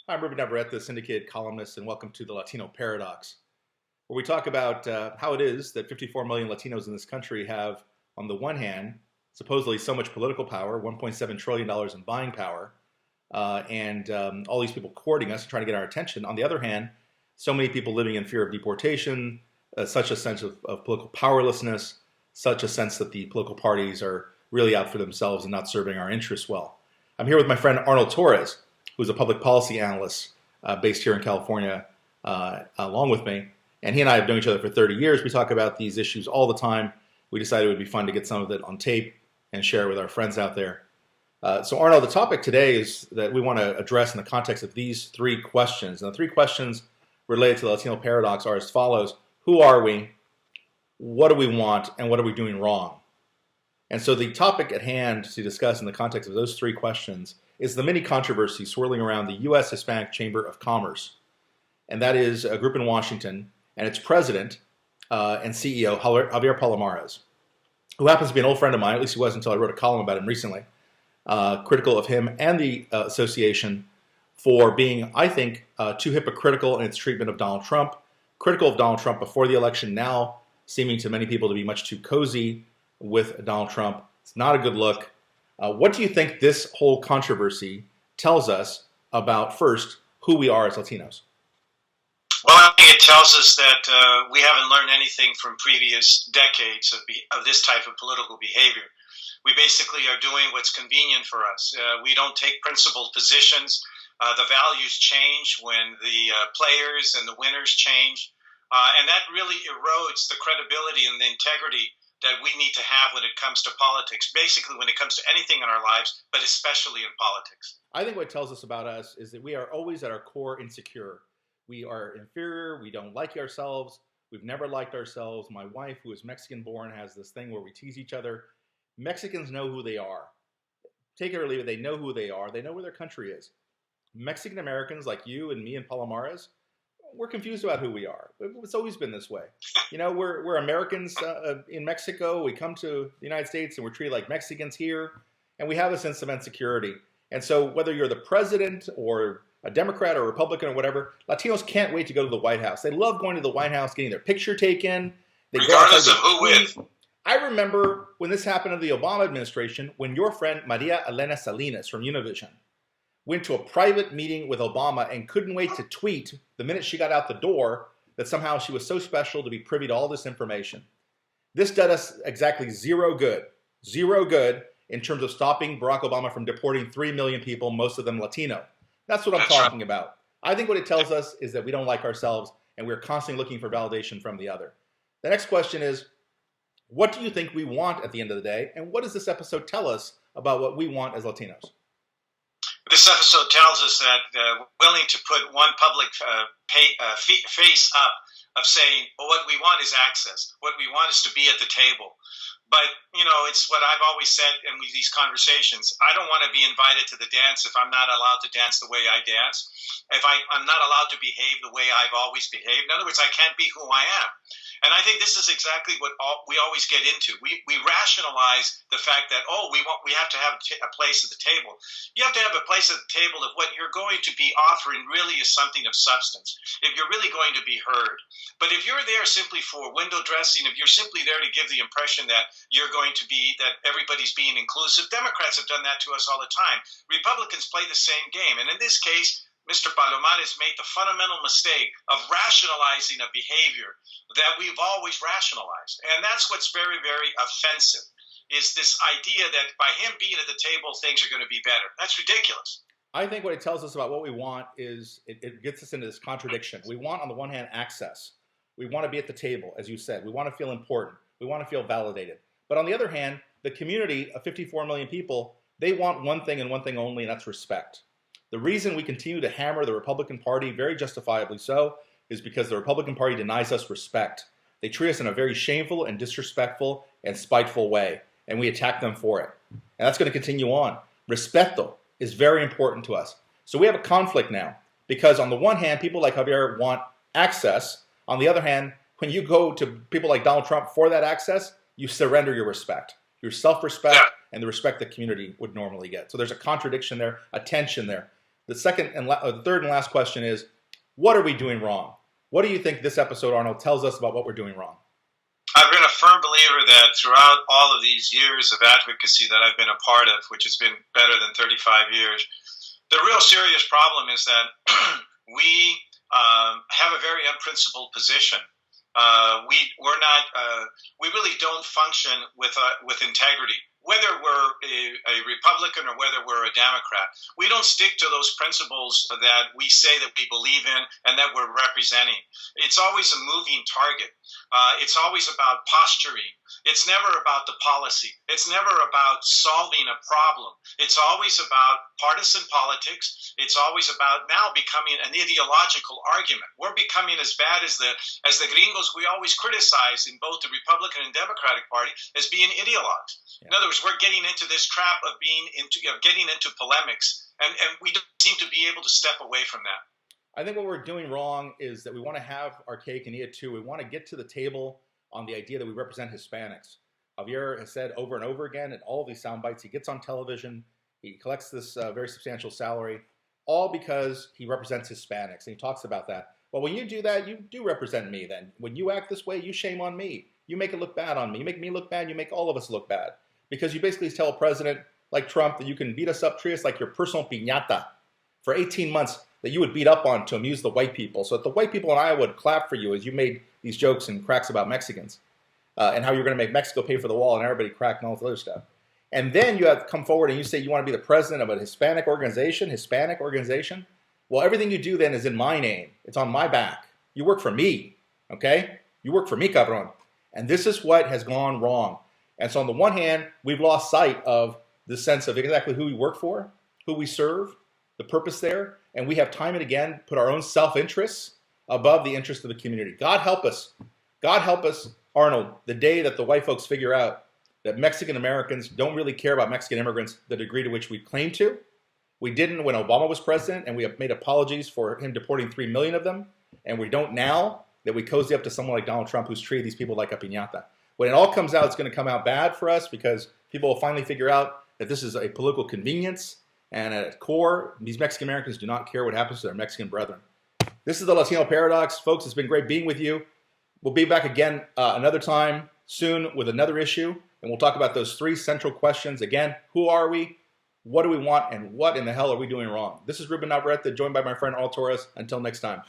I'm Ruben Navarrette, the Syndicated Columnist, and welcome to the Latino Paradox, where we talk about how it is that 54 million Latinos in this country have, on the one hand, supposedly so much political power, $1.7 trillion in buying power, and all these people courting us and trying to get our attention. On the other hand, so many people living in fear of deportation, such a sense of political powerlessness, such a sense that the political parties are really out for themselves and not serving our interests well. I'm here with my friend Arnold Torres, who's a public policy analyst based here in California, along with me. And he and I have known each other for 30 years. We talk about these issues all the time. We decided it would be fun to get some of it on tape and share it with our friends out there. So Arnold, the topic today is that we want to address in the context of these three questions. And the three questions related to the Latino Paradox are as follows. Who are we? What do we want? And what are we doing wrong? And so the topic at hand to discuss in the context of those three questions is the mini controversy swirling around the U.S. Hispanic Chamber of Commerce. And that is a group in Washington and its president and CEO, Javier Palomares, who happens to be an old friend of mine, at least he was until I wrote a column about him recently, critical of him and the association for being, I think, too hypocritical in its treatment of Donald Trump, critical of Donald Trump before the election, now seeming to many people to be much too cozy with Donald Trump. It's not a good look. What do you think this whole controversy tells us about, first, who we are as Latinos? Well, I think it tells us that we haven't learned anything from previous decades of this type of political behavior. We basically are doing what's convenient for us. We don't take principled positions. The values change when the players and the winners change. And that really erodes the credibility and the integrity that we need to have when it comes to politics, basically when it comes to anything in our lives, but especially in politics. I think what it tells us about us is that we are always at our core insecure. We are inferior. We don't like ourselves. We've never liked ourselves. My wife, who is Mexican-born, has this thing where we tease each other. Mexicans know who they are. Take it or leave it, they know who they are. They know where their country is. Mexican Americans like you and me and Palomares, we're confused about who we are. It's always been this way. You know, we're Americans in Mexico. We come to the United States and we're treated like Mexicans here. And we have a sense of insecurity. And so whether you're the president or a Democrat or a Republican or whatever, Latinos can't wait to go to the White House. They love going to the White House, getting their picture taken. Regardless of who with. I remember when this happened in the Obama administration, when your friend Maria Elena Salinas from Univision went to a private meeting with Obama and couldn't wait to tweet the minute she got out the door that somehow she was so special to be privy to all this information. This did us exactly zero good in terms of stopping Barack Obama from deporting 3 million people, most of them Latino. That's what I'm talking about. I think what it tells us is that we don't like ourselves and we're constantly looking for validation from the other. The next question is, what do you think we want at the end of the day? And what does this episode tell us about what we want as Latinos? This episode tells us that willing to put one public face up of saying, well, what we want is access. What we want is to be at the table. But, you know, it's what I've always said in these conversations. I don't want to be invited to the dance if I'm not allowed to dance the way I dance. If I'm not allowed to behave the way I've always behaved. In other words, I can't be who I am. And I think this is exactly what we always get into. We rationalize the fact that, we have to have a place at the table. You have to have a place at the table if what you're going to be offering really is something of substance, if you're really going to be heard. But if you're there simply for window dressing, if you're simply there to give the impression that you're going to be, that everybody's being inclusive, Democrats have done that to us all the time. Republicans play the same game. And in this case, Mr. Palomares made the fundamental mistake of rationalizing a behavior that we've always rationalized. And that's what's very, very offensive, is this idea that by him being at the table, things are going to be better. That's ridiculous. I think what it tells us about what we want is it gets us into this contradiction. We want, on the one hand, access. We want to be at the table, as you said. We want to feel important. We want to feel validated. But on the other hand, the community of 54 million people, they want one thing and one thing only, and that's respect. The reason we continue to hammer the Republican Party, very justifiably so, is because the Republican Party denies us respect. They treat us in a very shameful and disrespectful and spiteful way, and we attack them for it. And that's going to continue on. Respeto is very important to us. So we have a conflict now, because on the one hand, people like Javier want access. On the other hand, when you go to people like Donald Trump for that access, you surrender your respect, your self-respect, and the respect the community would normally get. So there's a contradiction there, a tension there. The third and last question is, what are we doing wrong? What do you think this episode, Arnold, tells us about what we're doing wrong? I've been a firm believer that throughout all of these years of advocacy that I've been a part of, which has been better than 35 years, the real serious problem is that we have a very unprincipled position. We really don't function with integrity. Whether we're a Republican or whether we're a Democrat, we don't stick to those principles that we say that we believe in and that we're representing. It's always a moving target. It's always about posturing. It's never about the policy. It's never about solving a problem. It's always about partisan politics. It's always about now becoming an ideological argument. We're becoming as bad as the gringos we always criticize in both the Republican and Democratic Party as being ideologues. Yeah. In other words, we're getting into this trap of getting into polemics, and we don't seem to be able to step away from that. I think what we're doing wrong is that we want to have our cake and eat it too. We want to get to the table on the idea that we represent Hispanics. Javier has said over and over again in all of these sound bites, he gets on television, he collects this very substantial salary, all because he represents Hispanics, and he talks about that. Well, when you do that, you do represent me then. When you act this way, you shame on me. You make it look bad on me. You make me look bad, you make all of us look bad. Because you basically tell a president like Trump that you can beat us up, treat us like your personal piñata for 18 months that you would beat up on to amuse the white people. So that the white people in Iowa would clap for you as you made these jokes and cracks about Mexicans and how you're going to make Mexico pay for the wall and everybody cracked and all this other stuff. And then you have to come forward and you say you want to be the president of a Hispanic organization. Well, everything you do then is in my name. It's on my back. You work for me, okay? You work for me, cabron. And this is what has gone wrong. And so on the one hand, we've lost sight of the sense of exactly who we work for, who we serve, the purpose there, and we have time and again put our own self-interests above the interest of the community. God help us, Arnold, the day that the white folks figure out that Mexican Americans don't really care about Mexican immigrants the degree to which we claim to. We didn't when Obama was president, and we have made apologies for him deporting 3 million of them, and we don't now that we cozy up to someone like Donald Trump who's treated these people like a piñata. When it all comes out, it's going to come out bad for us because people will finally figure out that this is a political convenience, and at its core, these Mexican Americans do not care what happens to their Mexican brethren. This is the Latino Paradox. Folks, it's been great being with you. We'll be back again another time soon with another issue, and we'll talk about those 3 central questions. Again, who are we? What do we want? And what in the hell are we doing wrong? This is Ruben Navarrette, joined by my friend Arnold Torres. Until next time.